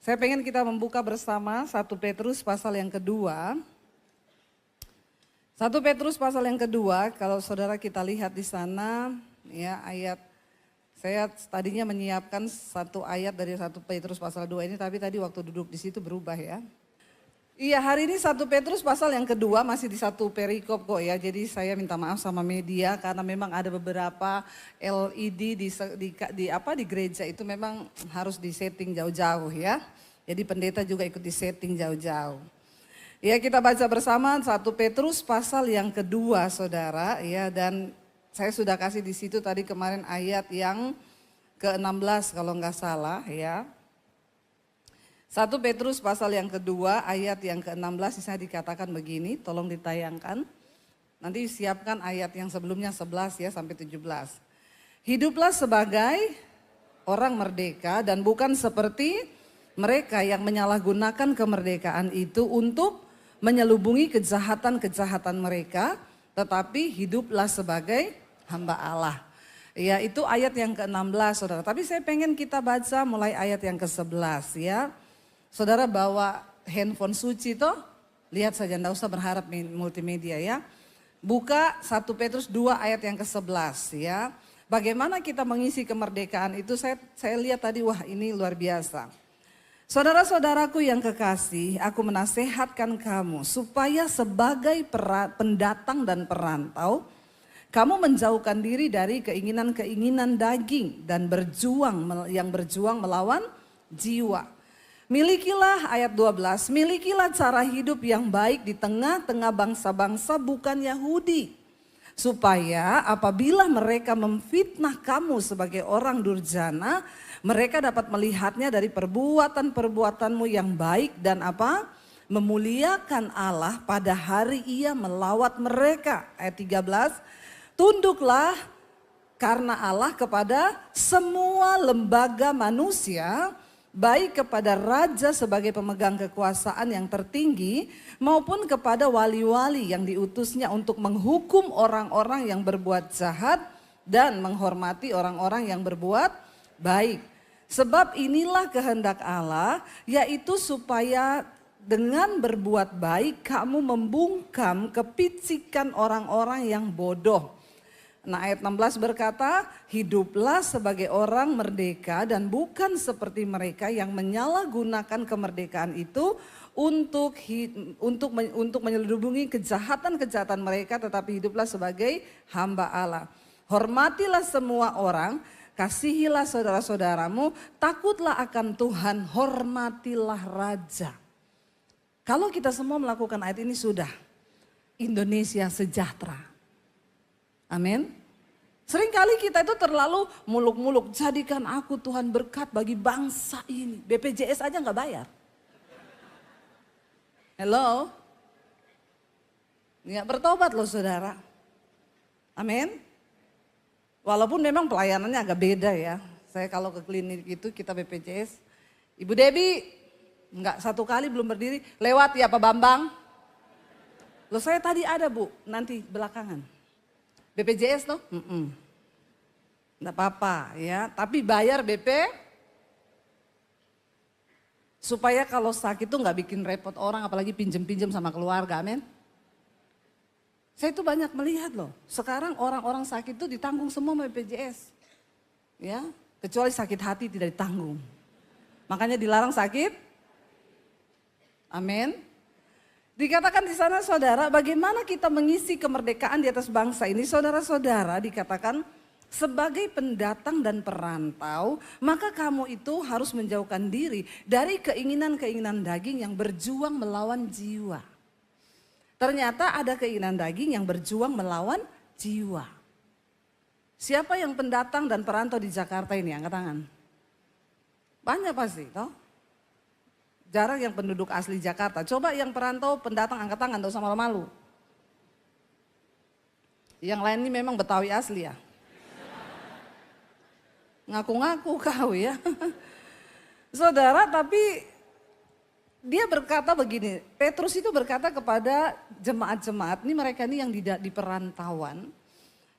Saya pengen kita membuka bersama 1 Petrus pasal yang kedua. 1 Petrus pasal yang kedua, kalau saudara kita lihat di sana, ya ayat, saya tadinya menyiapkan satu ayat dari 1 Petrus pasal 2 ini, tapi tadi waktu duduk di situ berubah ya. Iya, hari ini 1 Petrus pasal yang kedua masih di satu perikop kok ya. Jadi saya minta maaf sama media karena memang ada beberapa LED di gereja itu memang harus disetting jauh-jauh ya. Jadi pendeta juga ikut disetting jauh-jauh. Ya, kita baca bersama 1 Petrus pasal yang kedua saudara ya, dan saya sudah kasih di situ tadi kemarin ayat yang ke-16 kalau nggak salah ya. 1 Petrus pasal yang kedua ayat yang ke-16 di sana dikatakan begini, tolong ditayangkan. Nanti siapkan ayat yang sebelumnya 11 ya sampai 17. Hiduplah sebagai orang merdeka dan bukan seperti mereka yang menyalahgunakan kemerdekaan itu untuk menyelubungi kejahatan-kejahatan mereka, tetapi hiduplah sebagai hamba Allah. Ya, itu ayat yang ke-16 saudara, tapi saya pengen kita baca mulai ayat yang ke-11 ya. Saudara bawa handphone suci toh, lihat saja, enggak usah berharap multimedia ya. Buka 1 Petrus 2 ayat yang ke-11 ya. Bagaimana kita mengisi kemerdekaan itu saya lihat tadi, wah ini luar biasa. Saudara-saudaraku yang kekasih, aku menasehatkan kamu supaya sebagai pendatang dan perantau, kamu menjauhkan diri dari keinginan-keinginan daging dan berjuang melawan jiwa. Milikilah ayat 12, milikilah cara hidup yang baik di tengah-tengah bangsa-bangsa bukan Yahudi. Supaya apabila mereka memfitnah kamu sebagai orang durjana, mereka dapat melihatnya dari perbuatan-perbuatanmu yang baik dan apa? Memuliakan Allah pada hari Ia melawat mereka. Ayat 13, tunduklah karena Allah kepada semua lembaga manusia, baik kepada raja sebagai pemegang kekuasaan yang tertinggi maupun kepada wali-wali yang diutusnya untuk menghukum orang-orang yang berbuat jahat dan menghormati orang-orang yang berbuat baik. Sebab inilah kehendak Allah, yaitu supaya dengan berbuat baik kamu membungkam kepicikan orang-orang yang bodoh. Nah, ayat 16 berkata, hiduplah sebagai orang merdeka dan bukan seperti mereka yang menyalahgunakan kemerdekaan itu untuk menyelubungi kejahatan-kejahatan mereka, tetapi hiduplah sebagai hamba Allah. Hormatilah semua orang, kasihilah saudara-saudaramu, takutlah akan Tuhan, hormatilah raja. Kalau kita semua melakukan ayat ini sudah, Indonesia sejahtera. Amin. Seringkali kita itu terlalu muluk-muluk, jadikan aku Tuhan berkat bagi bangsa ini. BPJS aja nggak bayar. Hello. Nggak bertobat loh saudara. Amin. Walaupun memang pelayanannya agak beda ya. Saya kalau ke klinik itu kita BPJS. Ibu Debbie nggak satu kali belum berdiri, lewat ya Pak Bambang. Loh saya tadi ada Bu, nanti belakangan. BPJS tuh, enggak apa-apa ya, tapi bayar BP supaya kalau sakit tuh nggak bikin repot orang, apalagi pinjem-pinjem sama keluarga, amin. Saya itu banyak melihat loh, sekarang orang-orang sakit tuh ditanggung semua sama BPJS, ya, kecuali sakit hati tidak ditanggung, makanya dilarang sakit, amin. Dikatakan di sana saudara, bagaimana kita mengisi kemerdekaan di atas bangsa ini? Saudara-saudara dikatakan sebagai pendatang dan perantau, maka kamu itu harus menjauhkan diri dari keinginan-keinginan daging yang berjuang melawan jiwa. Ternyata ada keinginan daging yang berjuang melawan jiwa. Siapa yang pendatang dan perantau di Jakarta ini? Angkat tangan. Banyak pasti, toh? Jarang yang penduduk asli Jakarta. Coba yang perantau, pendatang, angkat tangan, gak usah malu-malu. Yang lain ini memang Betawi asli ya. Ngaku-ngaku kau ya. Saudara, tapi dia berkata begini, Petrus itu berkata kepada jemaat-jemaat, ini mereka ini yang di perantauan.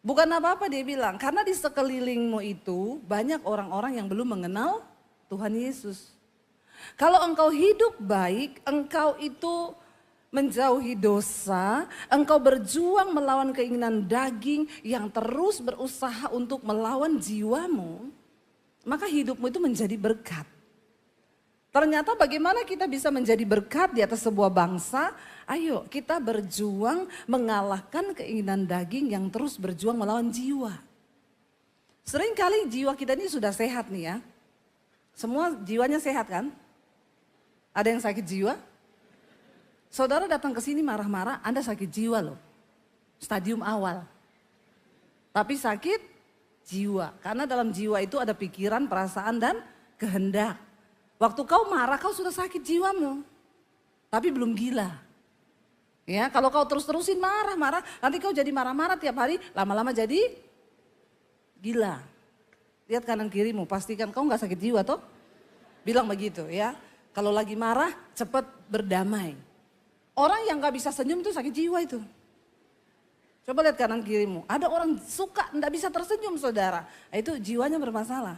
Bukan apa-apa dia bilang, karena di sekelilingmu itu banyak orang-orang yang belum mengenal Tuhan Yesus. Kalau engkau hidup baik, engkau itu menjauhi dosa, engkau berjuang melawan keinginan daging yang terus berusaha untuk melawan jiwamu, maka hidupmu itu menjadi berkat. Ternyata bagaimana kita bisa menjadi berkat di atas sebuah bangsa? Ayo kita berjuang mengalahkan keinginan daging yang terus berjuang melawan jiwa. Seringkali jiwa kita ini sudah sehat nih ya. Semua jiwanya sehat kan? Ada yang sakit jiwa? Saudara datang ke sini marah-marah, Anda sakit jiwa loh. Stadium awal. Tapi sakit jiwa. Karena dalam jiwa itu ada pikiran, perasaan dan kehendak. Waktu kau marah, kau sudah sakit jiwamu. Tapi belum gila. Ya, kalau kau terus-terusin marah-marah, nanti kau jadi marah-marah tiap hari, lama-lama jadi gila. Lihat kanan kirimu, pastikan kau nggak sakit jiwa toh. Bilang begitu ya. Kalau lagi marah, cepat berdamai. Orang yang nggak bisa senyum itu sakit jiwa itu. Coba lihat kanan kirimu, ada orang suka nggak bisa tersenyum saudara, itu jiwanya bermasalah.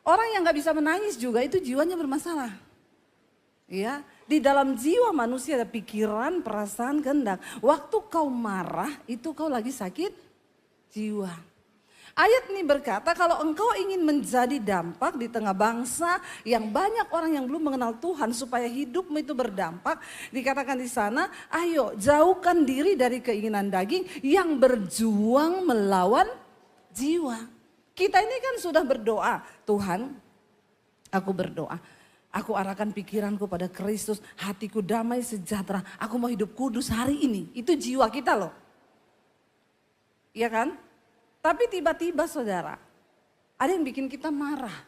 Orang yang nggak bisa menangis juga itu jiwanya bermasalah. Ya, di dalam jiwa manusia ada pikiran, perasaan, kehendak. Waktu kau marah itu kau lagi sakit jiwa. Ayat ini berkata kalau engkau ingin menjadi dampak di tengah bangsa yang banyak orang yang belum mengenal Tuhan supaya hidupmu itu berdampak. Dikatakan di sana, ayo jauhkan diri dari keinginan daging yang berjuang melawan jiwa. Kita ini kan sudah berdoa, Tuhan aku berdoa. Aku arahkan pikiranku pada Kristus, hatiku damai sejahtera. Aku mau hidup kudus hari ini. Itu jiwa kita loh. Iya kan? Tapi tiba-tiba saudara, ada yang bikin kita marah.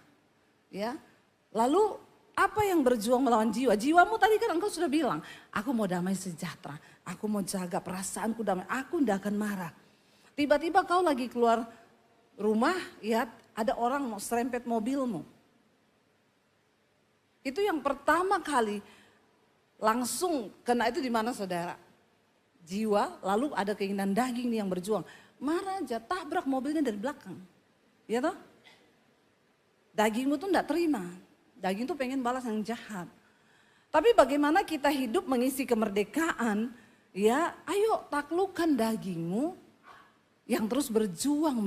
Ya. Lalu apa yang berjuang melawan jiwa? Jiwamu tadi kan engkau sudah bilang, aku mau damai sejahtera. Aku mau jaga perasaanku damai, aku tidak akan marah. Tiba-tiba kau lagi keluar rumah, ya ada orang mau serempet mobilmu. Itu yang pertama kali langsung kena itu di mana saudara? Jiwa, lalu ada keinginan daging nih yang berjuang. Marah aja, tabrak mobilnya dari belakang. Ya toh? Dagingmu tuh enggak terima. Daging tuh pengen balas yang jahat. Tapi bagaimana kita hidup mengisi kemerdekaan? Ya, ayo taklukkan dagingmu yang terus berjuang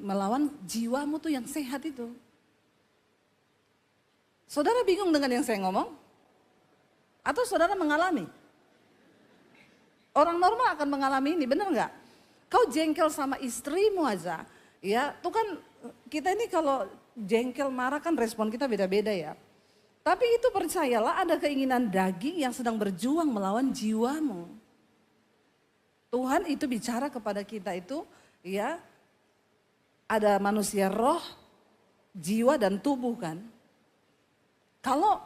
melawan jiwamu tuh yang sehat itu. Saudara bingung dengan yang saya ngomong? Atau saudara mengalami? Orang normal akan mengalami ini, benar nggak? Kau jengkel sama istrimu aja, ya tuh kan kita ini kalau jengkel marah kan respon kita beda-beda ya. Tapi itu percayalah ada keinginan daging yang sedang berjuang melawan jiwamu. Tuhan itu bicara kepada kita itu ya ada manusia roh, jiwa dan tubuh kan. Kalau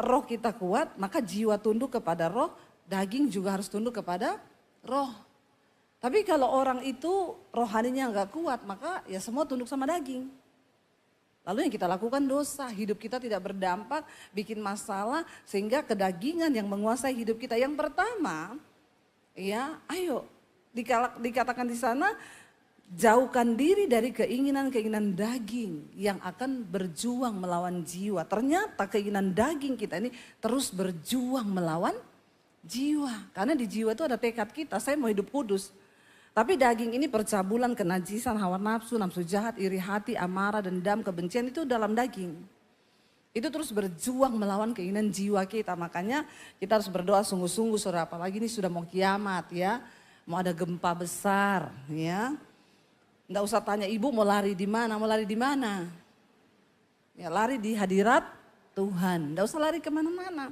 roh kita kuat maka jiwa tunduk kepada roh, daging juga harus tunduk kepada roh. Tapi kalau orang itu rohaninya enggak kuat maka ya semua tunduk sama daging. Lalu yang kita lakukan dosa, hidup kita tidak berdampak, bikin masalah sehingga kedagingan yang menguasai hidup kita. Yang pertama, ya ayo dikatakan di sana jauhkan diri dari keinginan-keinginan daging yang akan berjuang melawan jiwa. Ternyata keinginan daging kita ini terus berjuang melawan jiwa. Karena di jiwa itu ada tekad kita, saya mau hidup kudus. Tapi daging ini percabulan, kenajisan, hawa nafsu, nafsu jahat, iri hati, amarah, dendam, kebencian itu dalam daging. Itu terus berjuang melawan keinginan jiwa kita. Makanya kita harus berdoa sungguh-sungguh saudara. Apalagi ini sudah mau kiamat ya. Mau ada gempa besar ya. Nggak usah tanya ibu mau lari di mana, mau lari di mana. Ya lari di hadirat Tuhan. Nggak usah lari kemana-mana.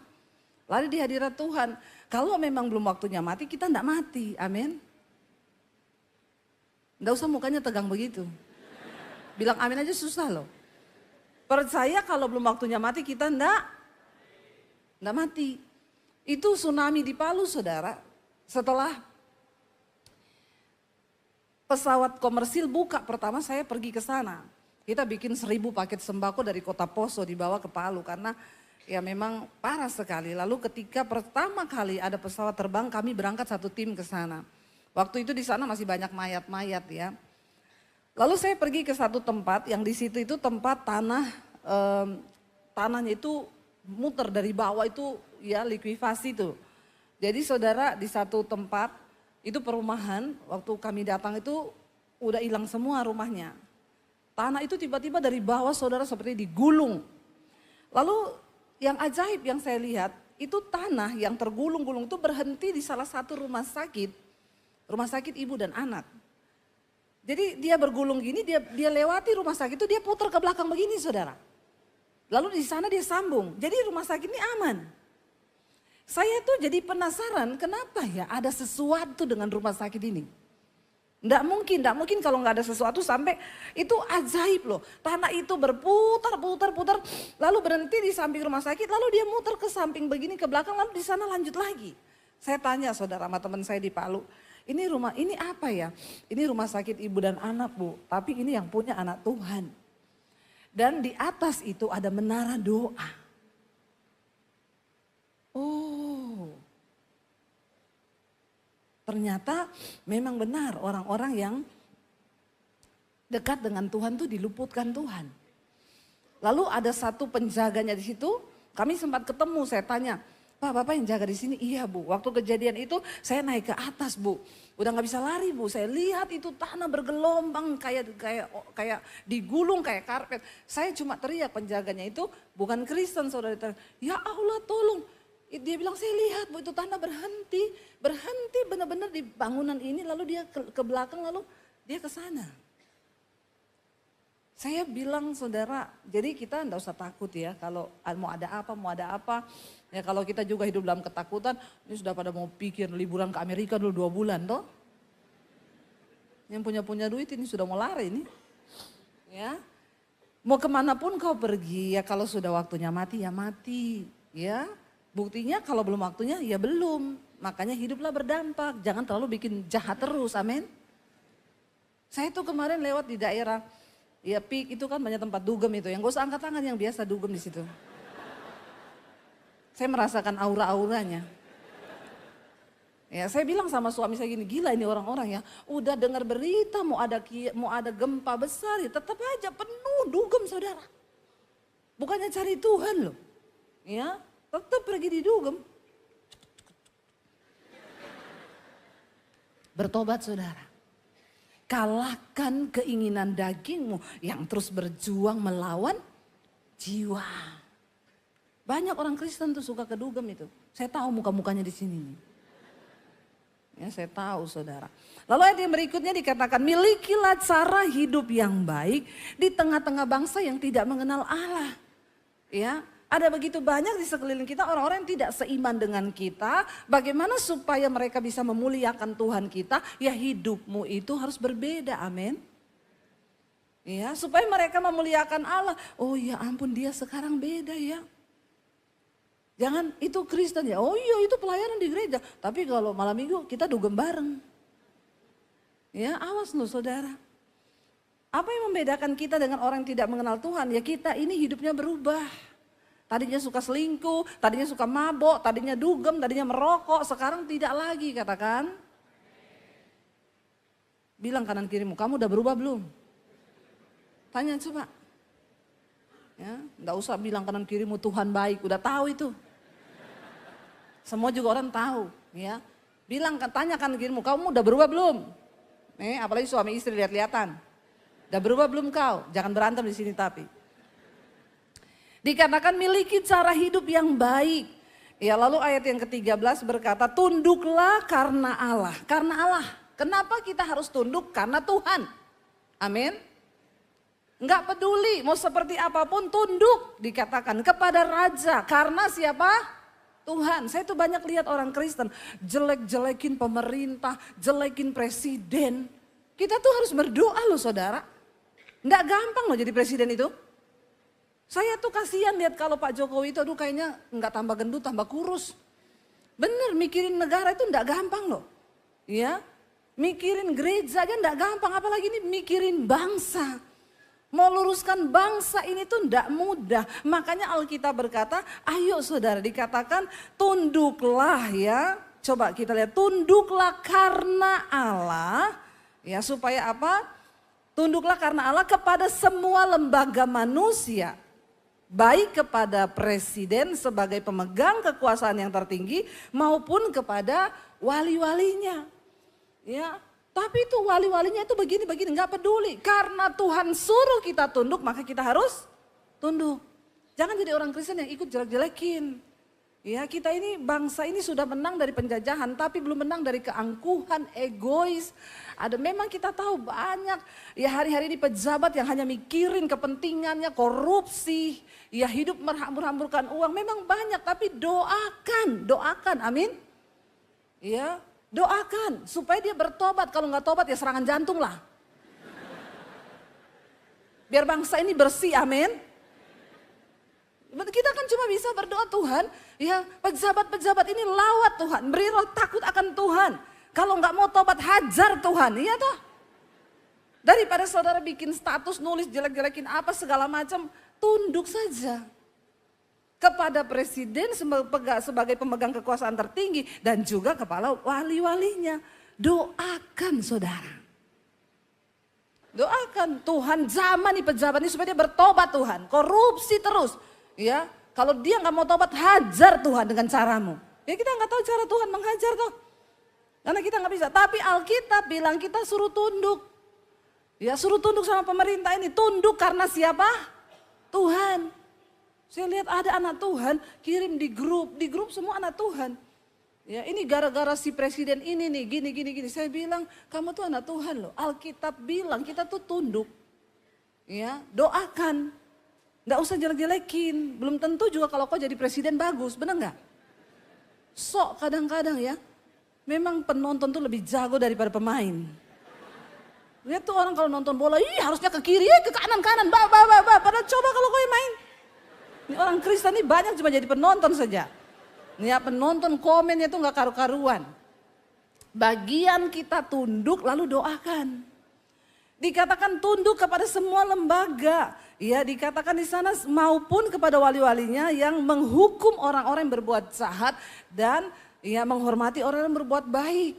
Lari di hadirat Tuhan. Kalau memang belum waktunya mati, kita nggak mati. Amin. Nggak usah mukanya tegang begitu. Bilang amin aja susah loh. Percaya kalau belum waktunya mati, kita nggak mati. Itu tsunami di Palu saudara. Setelah pesawat komersil buka pertama saya pergi ke sana. Kita bikin 1000 paket sembako dari Kota Poso dibawa ke Palu karena ya memang parah sekali. Lalu ketika pertama kali ada pesawat terbang kami berangkat satu tim ke sana. Waktu itu di sana masih banyak mayat-mayat ya. Lalu saya pergi ke satu tempat yang di situ itu tempat tanahnya itu muter dari bawah itu ya likuifasi tuh. Jadi saudara di satu tempat itu perumahan waktu kami datang itu udah hilang semua rumahnya. Tanah itu tiba-tiba dari bawah saudara seperti digulung. Lalu yang ajaib yang saya lihat itu tanah yang tergulung-gulung itu berhenti di salah satu rumah sakit ibu dan anak. Jadi dia bergulung gini, dia lewati rumah sakit itu dia putar ke belakang begini saudara. Lalu di sana dia sambung, jadi rumah sakit ini aman. Saya tuh jadi penasaran kenapa ya ada sesuatu dengan rumah sakit ini. Nggak mungkin kalau nggak ada sesuatu sampai itu ajaib loh. Tanah itu berputar, lalu berhenti di samping rumah sakit, lalu dia muter ke samping begini ke belakang, lalu di sana lanjut lagi. Saya tanya saudara sama teman saya di Palu, ini apa ya? Ini rumah sakit ibu dan anak bu, tapi ini yang punya anak Tuhan. Dan di atas itu ada menara doa. Oh, ternyata memang benar orang-orang yang dekat dengan Tuhan tuh diluputkan Tuhan. Lalu ada satu penjaganya di situ, kami sempat ketemu, saya tanya, Pak, Bapak yang jaga di sini? Iya Bu, waktu kejadian itu saya naik ke atas Bu. Udah gak bisa lari Bu, saya lihat itu tanah bergelombang kayak digulung kayak karpet. Saya cuma teriak, penjaganya itu bukan Kristen saudara. Ya Allah tolong. Dia bilang saya lihat Bu itu tanah berhenti benar-benar di bangunan ini lalu dia ke belakang lalu dia ke sana. Saya bilang saudara, jadi kita enggak usah takut ya kalau mau ada apa. Ya kalau kita juga hidup dalam ketakutan, ini sudah pada mau pikir liburan ke Amerika dulu 2 bulan toh. Yang punya duit ini sudah mau lari ini. Ya, mau kemanapun kau pergi ya kalau sudah waktunya mati ya mati. Ya, buktinya kalau belum waktunya ya belum. Makanya hiduplah berdampak, jangan terlalu bikin jahat terus, amin. Saya tuh kemarin lewat di daerah, ya Pik itu kan banyak tempat dugem itu, yang gak usah angkat tangan yang biasa dugem di situ. Saya merasakan aura-auranya. Ya, saya bilang sama suami saya gini, gila ini orang-orang ya, udah dengar berita mau ada gempa besar ya tetap aja penuh dugem saudara. Bukannya cari Tuhan loh. Ya, tetap pergi di dugem. Bertobat saudara. Kalahkan keinginan dagingmu yang terus berjuang melawan jiwa. Banyak orang Kristen tuh suka ke dugem itu. Saya tahu muka-mukanya di sini nih. Ya, saya tahu saudara. Lalu ayat yang berikutnya dikatakan, milikilah cara hidup yang baik di tengah-tengah bangsa yang tidak mengenal Allah. Ya, ada begitu banyak di sekeliling kita orang-orang yang tidak seiman dengan kita. Bagaimana supaya mereka bisa memuliakan Tuhan kita? Ya hidupmu itu harus berbeda, amin. Ya, supaya mereka memuliakan Allah. Oh ya ampun dia sekarang beda ya. Jangan itu Kristen ya, oh iya itu pelayanan di gereja. Tapi kalau malam minggu kita dugem bareng. Ya awas loh saudara. Apa yang membedakan kita dengan orang yang tidak mengenal Tuhan? Ya kita ini hidupnya berubah. Tadinya suka selingkuh, tadinya suka mabok, tadinya dugem, tadinya merokok. Sekarang tidak lagi katakan. Bilang kanan kirimu, kamu udah berubah belum? Tanya coba. Ya, enggak usah bilang kanan kirimu Tuhan baik, udah tahu itu. Semua juga orang tahu, ya. Bilang tanya kanan kirimu, kamu udah berubah belum? Apalagi suami istri lihat-lihatan. Udah berubah belum kau? Jangan berantem di sini tapi. Dikatakan miliki cara hidup yang baik. Ya, lalu ayat yang ke-13 berkata, tunduklah karena Allah. Karena Allah. Kenapa kita harus tunduk? Karena Tuhan. Amin. Enggak peduli mau seperti apapun tunduk dikatakan kepada raja. Karena siapa? Tuhan. Saya tuh banyak lihat orang Kristen jelek-jelekin pemerintah, jelekin presiden. Kita tuh harus berdoa loh saudara. Enggak gampang loh jadi presiden itu. Saya tuh kasihan lihat kalau Pak Jokowi itu aduh kayaknya enggak tambah gendut tambah kurus. Bener mikirin negara itu enggak gampang loh. Ya, mikirin gereja aja enggak gampang apalagi ini mikirin bangsa. Mau luruskan bangsa ini tuh tidak mudah. Makanya Alkitab berkata, ayo saudara dikatakan tunduklah ya. Coba kita lihat, tunduklah karena Allah. Ya supaya apa? Tunduklah karena Allah kepada semua lembaga manusia. Baik kepada presiden sebagai pemegang kekuasaan yang tertinggi maupun kepada wali-walinya. Ya, tapi itu wali-walinya itu begini-begini, nggak peduli. Karena Tuhan suruh kita tunduk, maka kita harus tunduk. Jangan jadi orang Kristen yang ikut jelek-jelekin. Ya, kita ini bangsa ini sudah menang dari penjajahan, tapi belum menang dari keangkuhan, egois. Memang kita tahu banyak ya hari-hari ini pejabat yang hanya mikirin kepentingannya, korupsi, ya hidup menghambur-hamburkan uang. Memang banyak, tapi doakan, amin. Ya, doakan supaya dia bertobat. Kalau nggak tobat ya serangan jantung lah. Biar bangsa ini bersih, amin. Kita kan cuma bisa berdoa, Tuhan, ya pejabat-pejabat ini lawat Tuhan, beri roh takut akan Tuhan. Kalau nggak mau tobat hajar Tuhan, iya toh. Daripada saudara bikin status nulis jelek-jelekin apa segala macam, tunduk saja kepada presiden sebagai pemegang kekuasaan tertinggi dan juga kepala wali-walinya. Doakan saudara. Doakan Tuhan zaman nih pejabat ini supaya dia bertobat Tuhan, korupsi terus. Ya, kalau dia nggak mau tobat, hajar Tuhan dengan caramu. Ya kita nggak tahu cara Tuhan menghajar tuh, karena kita nggak bisa. Tapi Alkitab bilang kita suruh tunduk. Ya suruh tunduk sama pemerintah ini, tunduk karena siapa? Tuhan. Saya lihat ada anak Tuhan kirim di grup semua anak Tuhan. Ya ini gara-gara si presiden ini nih gini. Saya bilang kamu tuh anak Tuhan loh. Alkitab bilang kita tuh tunduk. Ya doakan. Nggak usah jelek-jelekin, belum tentu juga kalau kau jadi presiden bagus, benar nggak? Sok kadang-kadang ya, memang penonton tuh lebih jago daripada pemain. Lihat tuh orang kalau nonton bola, harusnya ke kiri, ke kanan, padahal coba kalau kau yang main. Ini orang Kristen ini banyak cuma jadi penonton saja. Ya penonton komennya tuh nggak karu-karuan. Bagian kita tunduk lalu doakan. Dikatakan tunduk kepada semua lembaga, ya dikatakan di sana maupun kepada wali-walinya yang menghukum orang-orang yang berbuat jahat dan ya menghormati orang yang berbuat baik.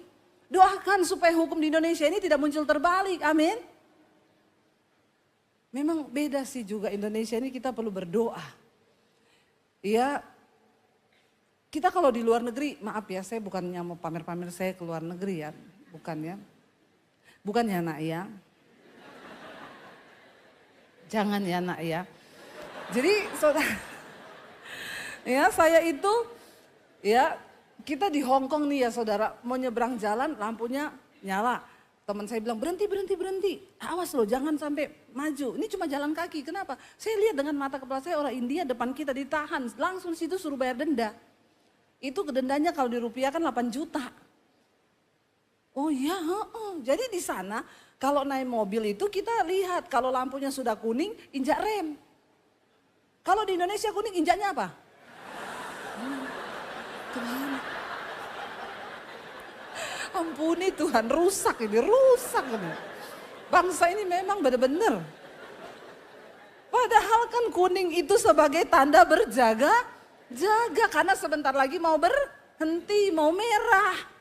Doakan supaya hukum di Indonesia ini tidak muncul terbalik, amin. Memang beda sih juga Indonesia ini kita perlu berdoa. Ya kita kalau di luar negeri, maaf ya saya bukannya mau pamer-pamer saya ke luar negeri ya, bukan ya nak ya. Jangan ya nak ya. Jadi saudara, ya saya itu ya kita di Hong Kong nih ya saudara, mau nyebrang jalan lampunya nyala. Teman saya bilang berhenti. Awas loh jangan sampai maju. Ini cuma jalan kaki. Kenapa? Saya lihat dengan mata kepala saya orang India depan kita ditahan. Langsung situ suruh bayar denda. Itu dendanya kalau dirupiahkan 8 juta. Oh iya, jadi di sana kalau naik mobil itu kita lihat kalau lampunya sudah kuning injak rem. Kalau di Indonesia kuning injaknya apa? Tuhan. Ampuni Tuhan, rusak ini. Bangsa ini memang benar-benar. Padahal kan kuning itu sebagai tanda berjaga karena sebentar lagi mau berhenti, mau merah.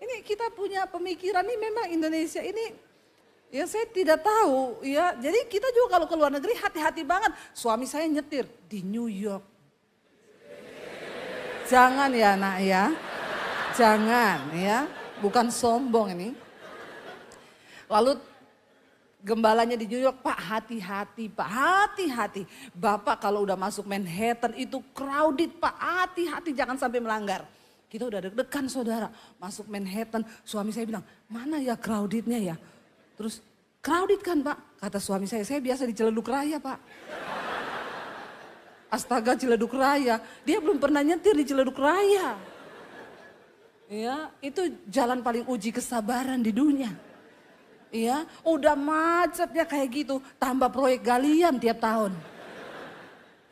Ini kita punya pemikiran nih memang Indonesia ini ya saya tidak tahu ya. Jadi kita juga kalau ke luar negeri hati-hati banget. Suami saya nyetir di New York. Jangan ya nak ya. Jangan ya. Bukan sombong ini. Lalu gembalanya di New York, Pak hati-hati Pak, hati-hati. Bapak kalau udah masuk Manhattan itu crowded Pak, hati-hati jangan sampai melanggar. Kita udah deg-degan saudara, masuk Manhattan, suami saya bilang, mana ya crowdednya ya? Terus, crowded kan Pak? Kata suami saya biasa di Ciledug Raya Pak. Astaga Ciledug Raya, dia belum pernah nyetir di Ciledug Raya. Ya, itu jalan paling uji kesabaran di dunia. Ya, udah macetnya kayak gitu, tambah proyek galian tiap tahun.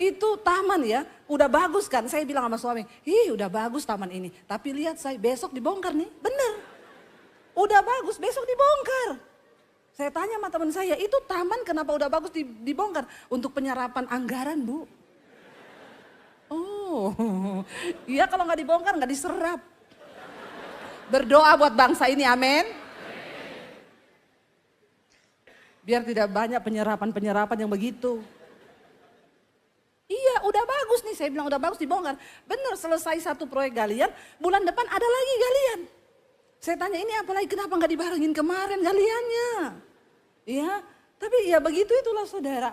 Itu taman ya, udah bagus kan, saya bilang sama suami, udah bagus taman ini. Tapi lihat saya besok dibongkar nih, bener. Udah bagus, besok dibongkar. Saya tanya sama teman saya, itu taman kenapa udah bagus dibongkar? Untuk penyerapan anggaran Bu. Oh, iya kalau nggak dibongkar nggak diserap. Berdoa buat bangsa ini, amin. Biar tidak banyak penyerapan-penyerapan yang begitu. nih, saya bilang udah bagus dibongkar. Benar, selesai satu proyek galian, bulan depan ada lagi galian. Saya tanya ini apalagi kenapa nggak dibarengin kemarin galiannya? Ya, tapi ya begitu itulah saudara.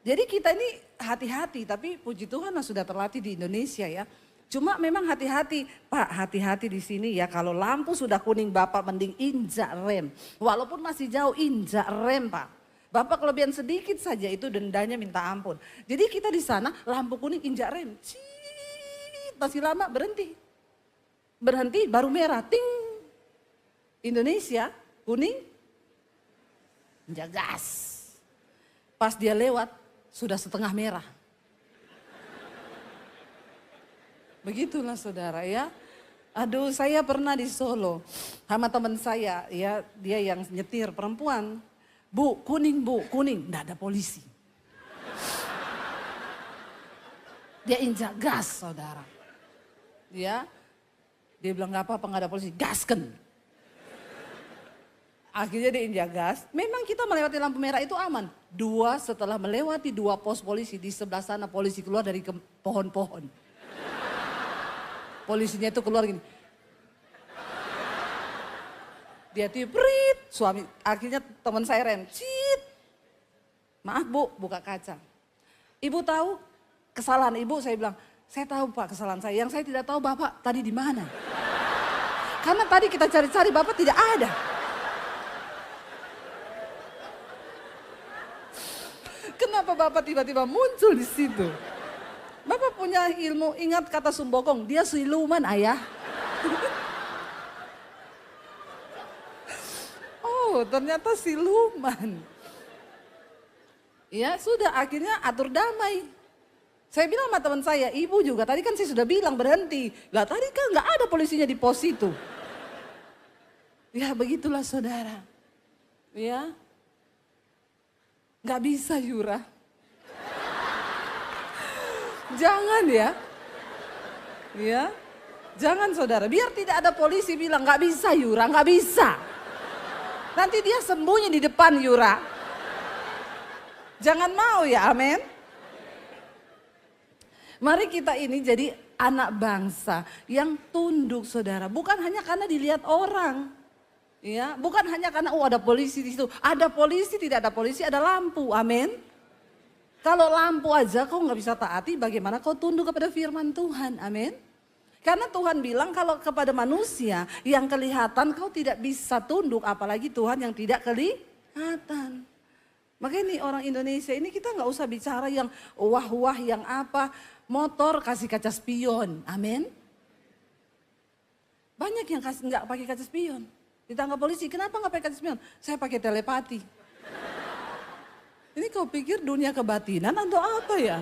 Jadi kita ini hati-hati, tapi puji Tuhan lah sudah terlatih di Indonesia ya. Cuma memang hati-hati, Pak, hati-hati di sini ya, kalau lampu sudah kuning Bapak mending injak rem. Walaupun masih jauh injak rem Pak. Bapak kelebihan sedikit saja itu dendanya minta ampun. Jadi kita di sana lampu kuning injak rem. Ciii, masih lama berhenti. Berhenti baru merah, ting. Indonesia kuning, injak gas. Pas dia lewat sudah setengah merah. Begitulah saudara ya. Aduh, saya pernah di Solo sama teman saya ya, dia yang nyetir perempuan. Bu, kuning, enggak ada polisi. Dia injak gas saudara. Dia bilang enggak apa-apa, enggak ada polisi, gasken. Akhirnya dia injak gas, memang kita melewati lampu merah itu aman. Setelah melewati 2 pos polisi, di sebelah sana polisi keluar dari pohon-pohon. Polisinya itu keluar gini. Dia tiprit, suami, akhirnya teman saya rem, cit. Maaf Bu, buka kaca. Ibu tahu kesalahan ibu, saya bilang, saya tahu Pak kesalahan saya. Yang saya tidak tahu Bapak tadi di mana. Karena tadi kita cari-cari Bapak tidak ada. Kenapa Bapak tiba-tiba muncul di situ? Bapak punya ilmu, ingat kata Sumbokong, dia siluman ayah. Oh ternyata siluman. Ya sudah akhirnya atur damai. Saya bilang sama teman saya, ibu juga tadi kan saya sudah bilang berhenti. Lah tadi kan nggak ada polisinya di pos itu. Ya begitulah saudara. Ya. Nggak bisa Yura. Jangan ya. Ya. Jangan saudara, biar tidak ada polisi bilang nggak bisa Yura, nggak bisa. Nanti dia sembunyi di depan Yura. Jangan mau ya, amin. Mari kita ini jadi anak bangsa yang tunduk saudara. Bukan hanya karena dilihat orang. Ya, bukan hanya karena ada polisi di situ. Ada polisi, tidak ada polisi, ada lampu, amin. Kalau lampu aja kau nggak bisa taati, bagaimana kau tunduk kepada firman Tuhan, amin. Karena Tuhan bilang kalau kepada manusia yang kelihatan kau tidak bisa tunduk, apalagi Tuhan yang tidak kelihatan. Makanya nih orang Indonesia ini kita nggak usah bicara yang wah-wah yang apa, motor kasih kaca spion, amin. Banyak yang nggak pakai kaca spion, ditangkap polisi, kenapa nggak pakai kaca spion? Saya pakai telepati. Ini kau pikir dunia kebatinan atau apa ya?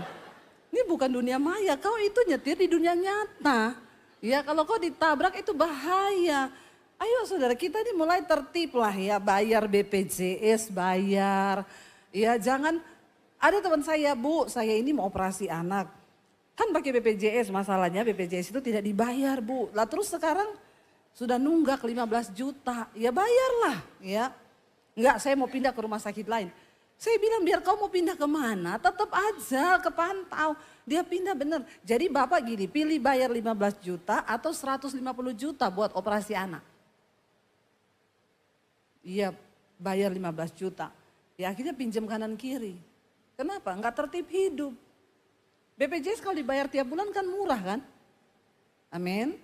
Ini bukan dunia maya, kau itu nyetir di dunia nyata. Ya kalau kau ditabrak itu bahaya. Ayo saudara kita ini mulai tertib lah ya, bayar BPJS, bayar. Ya jangan, ada teman saya Bu, saya ini mau operasi anak. Kan pakai BPJS, masalahnya BPJS itu tidak dibayar Bu. Lah terus sekarang sudah nunggak 15 juta, ya bayarlah ya. Enggak, saya mau pindah ke rumah sakit lain. Saya bilang biar kau mau pindah kemana, tetap aja kepantau. Dia pindah bener. Jadi Bapak gini, pilih bayar 15 juta atau 150 juta buat operasi anak. Iya bayar 15 juta. Ya akhirnya pinjam kanan kiri. Kenapa? Enggak tertib hidup. BPJS kalau dibayar tiap bulan kan murah kan? Amin.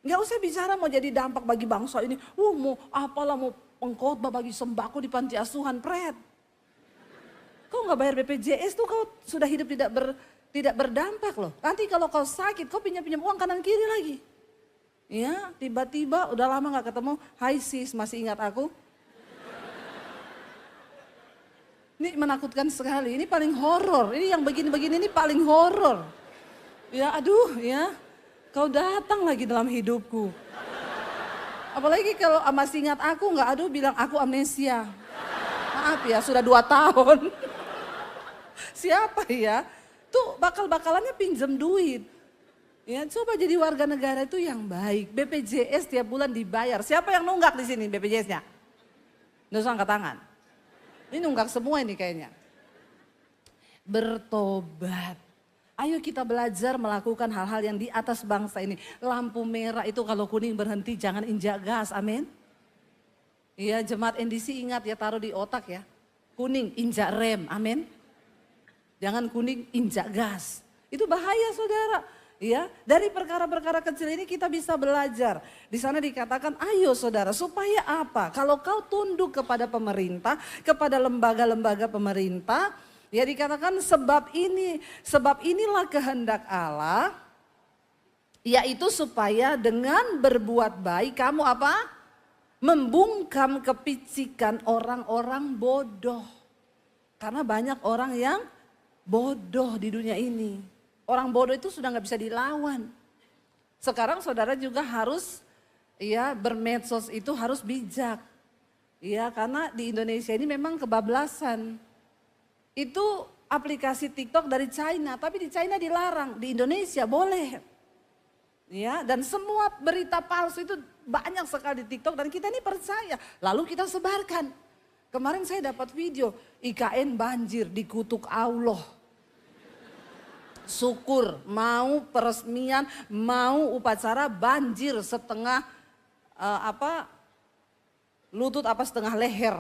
Enggak usah bicara mau jadi dampak bagi bangsa ini. Mau apalah mau pengkhotbah bagi sembako di panti asuhan, pret. Kau nggak bayar BPJS tuh kau sudah hidup tidak berdampak loh. Nanti kalau kau sakit kau pinjam uang kanan kiri lagi. Ya tiba-tiba udah lama nggak ketemu. Hai sis, masih ingat aku? Ini menakutkan sekali. Ini paling horor. Ini yang begini-begini ini paling horor. Ya aduh ya. Kau datang lagi dalam hidupku. Apalagi kalau masih ingat aku nggak, aduh bilang aku amnesia. Maaf ya sudah 2 tahun. Siapa ya? Tuh bakal-bakalannya pinjam duit. Ya coba jadi warga negara itu yang baik. BPJS tiap bulan dibayar. Siapa yang nunggak di sini BPJS-nya? Nggak usah angkat tangan. Ini nunggak semua ini kayaknya. Bertobat. Ayo kita belajar melakukan hal-hal yang di atas bangsa ini. Lampu merah itu kalau kuning berhenti, jangan injak gas, amin. Iya, jemaat NDC ingat ya, taruh di otak ya. Kuning, injak rem, amin. Jangan kuning, injak gas. Itu bahaya saudara. Ya, dari perkara-perkara kecil ini kita bisa belajar. Di sana dikatakan, ayo saudara, supaya apa? Kalau kau tunduk kepada pemerintah, kepada lembaga-lembaga pemerintah, ya dikatakan sebab inilah kehendak Allah, yaitu supaya dengan berbuat baik kamu apa? Membungkam kepicikan orang-orang bodoh. Karena banyak orang yang bodoh di dunia ini. Orang bodoh itu sudah nggak bisa dilawan. Sekarang saudara juga harus ya bermedsos itu harus bijak. Ya karena di Indonesia ini memang kebablasan. Itu aplikasi TikTok dari China, tapi di China dilarang, di Indonesia boleh. Ya, dan semua berita palsu itu banyak sekali di TikTok dan kita ini percaya. Lalu kita sebarkan. Kemarin saya dapat video IKN banjir dikutuk Allah. Syukur mau peresmian, mau upacara banjir setengah lutut setengah leher.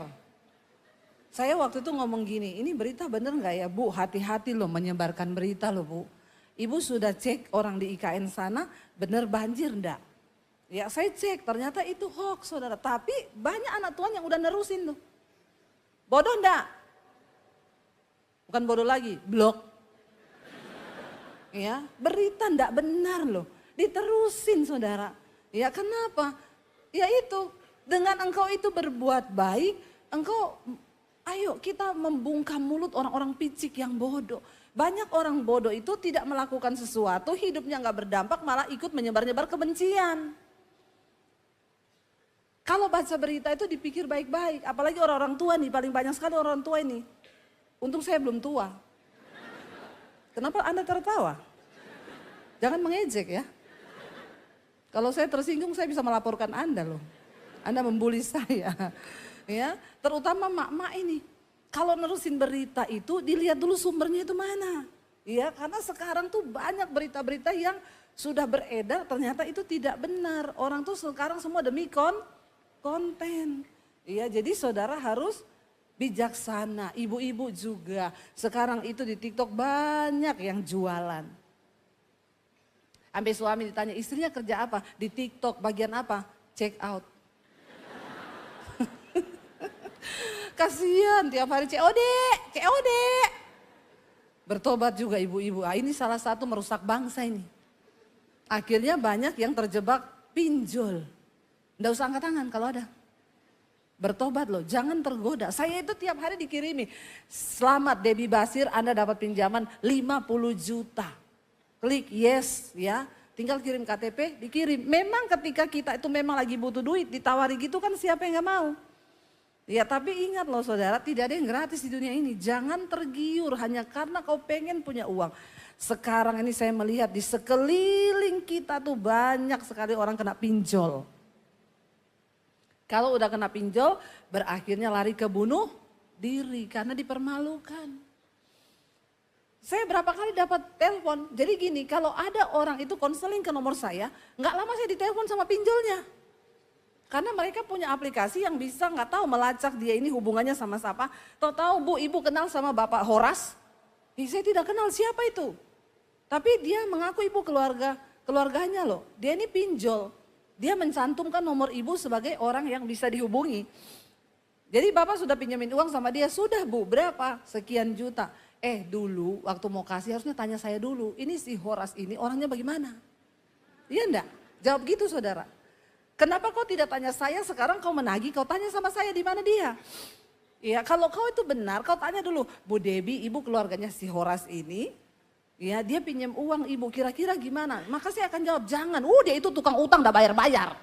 Saya waktu itu ngomong gini, ini berita bener gak ya Bu? Hati-hati loh menyebarkan berita loh Bu. Ibu sudah cek orang di IKN sana bener banjir enggak? Ya saya cek ternyata itu hoax saudara. Tapi banyak anak Tuhan yang udah nerusin tuh. Bodoh enggak? Bukan bodoh lagi, blok. Ya, berita enggak benar loh. Diterusin saudara. Ya kenapa? Ya itu, dengan engkau itu berbuat baik, ayo kita membungkam mulut orang-orang picik yang bodoh. Banyak orang bodoh itu tidak melakukan sesuatu, hidupnya nggak berdampak, malah ikut menyebar-nyebar kebencian. Kalau baca berita itu dipikir baik-baik, apalagi orang-orang tua nih, paling banyak sekali orang tua ini. Untung saya belum tua. Kenapa Anda tertawa? Jangan mengejek ya. Kalau saya tersinggung saya bisa melaporkan Anda loh. Anda membuli saya. Ya, terutama mak-mak ini. Kalau nerusin berita itu dilihat dulu sumbernya itu mana. Ya, karena sekarang tuh banyak berita-berita yang sudah beredar ternyata itu tidak benar. Orang tuh sekarang semua demi konten. Ya, jadi saudara harus bijaksana. Ibu-ibu juga. Sekarang itu di TikTok banyak yang jualan. Sampai suami ditanya istrinya kerja apa? Di TikTok bagian apa? Check out. Kasihan tiap hari COD. Bertobat juga ibu-ibu. Ini salah satu merusak bangsa ini. Akhirnya banyak yang terjebak pinjol. Nggak usah angkat tangan kalau ada. Bertobat loh, jangan tergoda. Saya itu tiap hari dikirimi. Selamat Debbie Basir, Anda dapat pinjaman 50 juta. Klik yes ya, tinggal kirim KTP, dikirim. Memang ketika kita itu memang lagi butuh duit, ditawari gitu kan siapa yang gak mau. Ya tapi ingat loh saudara, tidak ada yang gratis di dunia ini. Jangan tergiur hanya karena kau pengen punya uang. Sekarang ini saya melihat di sekeliling kita tuh banyak sekali orang kena pinjol. Kalau udah kena pinjol, berakhirnya lari ke bunuh diri karena dipermalukan. Saya berapa kali dapat telepon, jadi gini, kalau ada orang itu konseling ke nomor saya, nggak lama saya ditelepon sama pinjolnya. Karena mereka punya aplikasi yang bisa nggak tahu melacak dia ini hubungannya sama siapa. Tahu Bu, ibu kenal sama Bapak Horas? Saya tidak kenal siapa itu. Tapi dia mengaku ibu keluarganya loh, dia ini pinjol. Dia mencantumkan nomor ibu sebagai orang yang bisa dihubungi. Jadi Bapak sudah pinjamin uang sama dia, sudah Bu berapa? Sekian juta. Dulu waktu mau kasih harusnya tanya saya dulu, ini si Horas ini orangnya bagaimana? Iya enggak? Jawab gitu saudara. Kenapa kau tidak tanya saya, sekarang kau menagih, kau tanya sama saya di mana dia? Ya kalau kau itu benar, kau tanya dulu, Bu Debbie, ibu keluarganya si Horas ini, ya dia pinjam uang ibu, kira-kira gimana? Maka saya akan jawab, jangan, dia itu tukang utang udah bayar-bayar.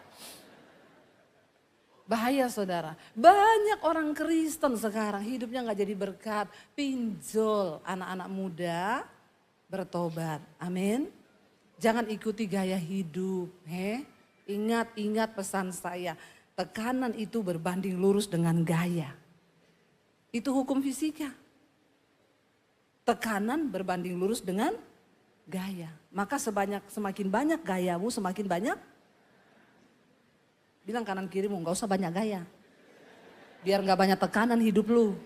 Bahaya saudara, banyak orang Kristen sekarang hidupnya gak jadi berkat, pinjol. Anak-anak muda bertobat, amin. Jangan ikuti gaya hidup, ingat pesan saya, tekanan itu berbanding lurus dengan gaya. Itu hukum fisika. Tekanan berbanding lurus dengan gaya. Maka semakin banyak gayamu, semakin banyak. Bilang kanan kirimu, gak usah banyak gaya. Biar gak banyak tekanan hidup lu.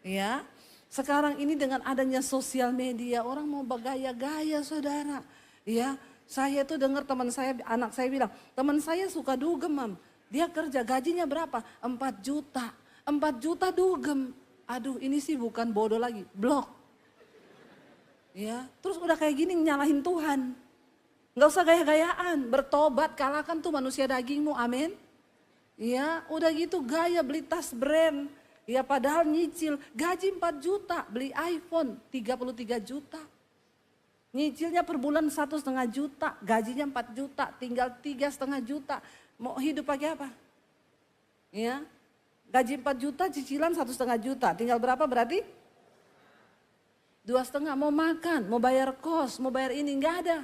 Ya, sekarang ini dengan adanya sosial media, orang mau bergaya-gaya saudara. Ya, saya tuh dengar teman saya, anak saya bilang, teman saya suka dugem mam. Dia kerja gajinya berapa? 4 juta. 4 juta dugem. Aduh ini sih bukan bodoh lagi, blok. Ya, terus udah kayak gini nyalahin Tuhan. Gak usah gaya-gayaan, bertobat, kalahkan tuh manusia dagingmu, amin. Ya, udah gitu gaya beli tas brand. Ya padahal nyicil, gaji 4 juta, beli iPhone 33 juta. Nyicilnya per bulan 1,5 juta, gajinya 4 juta, tinggal 3,5 juta. Mau hidup pakai apa? Ya, gaji 4 juta, cicilan 1,5 juta, tinggal berapa berarti? 2,5, mau makan, mau bayar kos, mau bayar ini, enggak ada.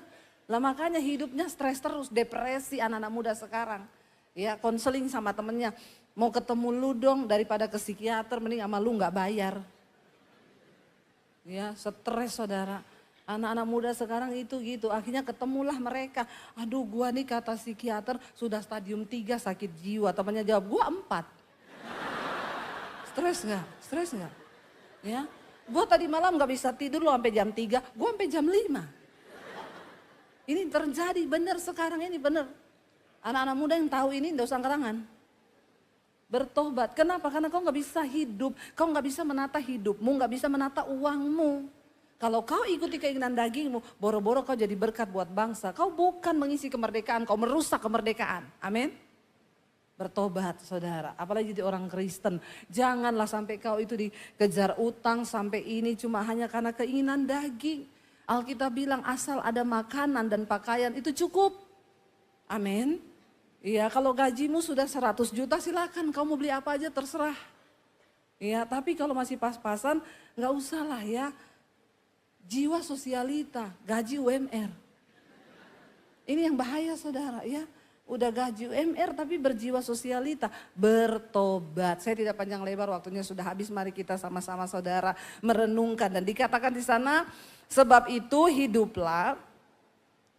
Lah makanya hidupnya stres terus, depresi anak-anak muda sekarang. Ya konseling sama temennya, mau ketemu lu dong daripada ke psikiater, mending sama lu gak bayar. Ya stres saudara, anak-anak muda sekarang itu gitu, akhirnya ketemulah mereka. Aduh gua nih kata psikiater sudah stadium 3 sakit jiwa, temannya jawab gua 4. Stres gak? Stres gak? Ya, gua tadi malam gak bisa tidur lo sampai jam 3, gua sampai jam 5. Ini terjadi benar sekarang ini benar. Anak-anak muda yang tahu ini enggak usah angkat tangan. Bertobat. Kenapa? Karena kau nggak bisa hidup. Kau nggak bisa menata hidupmu, nggak bisa menata uangmu. Kalau kau ikuti keinginan dagingmu, boro-boro kau jadi berkat buat bangsa. Kau bukan mengisi kemerdekaan, kau merusak kemerdekaan. Amin. Bertobat saudara, apalagi jadi orang Kristen. Janganlah sampai kau itu dikejar utang sampai ini cuma hanya karena keinginan daging. Alkitab bilang asal ada makanan dan pakaian itu cukup. Amin. Iya, kalau gajimu sudah 100 juta silakan, kamu mau beli apa aja terserah. Iya, tapi kalau masih pas-pasan nggak usah lah ya. Jiwa sosialita, gaji UMR. Ini yang bahaya saudara ya. Udah gaji UMR tapi berjiwa sosialita, bertobat. Saya tidak panjang lebar, waktunya sudah habis. Mari kita sama-sama saudara merenungkan dan dikatakan di sana, sebab itu hiduplah.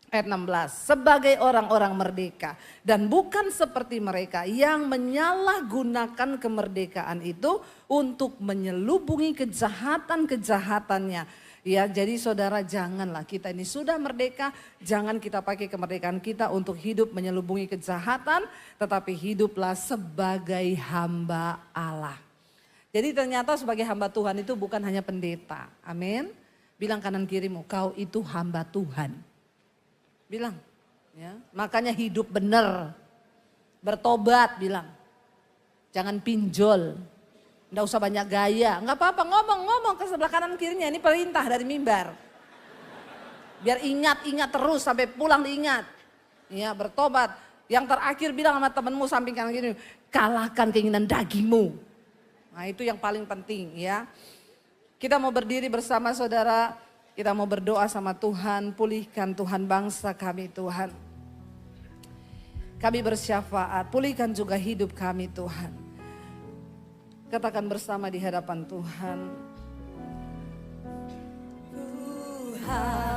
Ayat 16, sebagai orang-orang merdeka dan bukan seperti mereka yang menyalahgunakan kemerdekaan itu untuk menyelubungi kejahatan-kejahatannya. Ya, jadi saudara janganlah kita ini sudah merdeka, jangan kita pakai kemerdekaan kita untuk hidup menyelubungi kejahatan, tetapi hiduplah sebagai hamba Allah. Jadi ternyata sebagai hamba Tuhan itu bukan hanya pendeta, amin. Bilang kanan kirimu, kau itu hamba Tuhan. Bilang, ya, makanya hidup benar, bertobat bilang, jangan pinjol, nggak usah banyak gaya, nggak apa-apa ngomong ke sebelah kanan kirinya, ini perintah dari mimbar, biar ingat terus sampai pulang diingat, ya bertobat. Yang terakhir bilang sama temenmu samping kanan kiri, kalahkan keinginan dagingmu, nah itu yang paling penting ya. Kita mau berdiri bersama saudara. Kita mau berdoa sama Tuhan, pulihkan Tuhan bangsa kami Tuhan. Kami bersyafaat, pulihkan juga hidup kami Tuhan. Katakan bersama di hadapan Tuhan. Tuhan.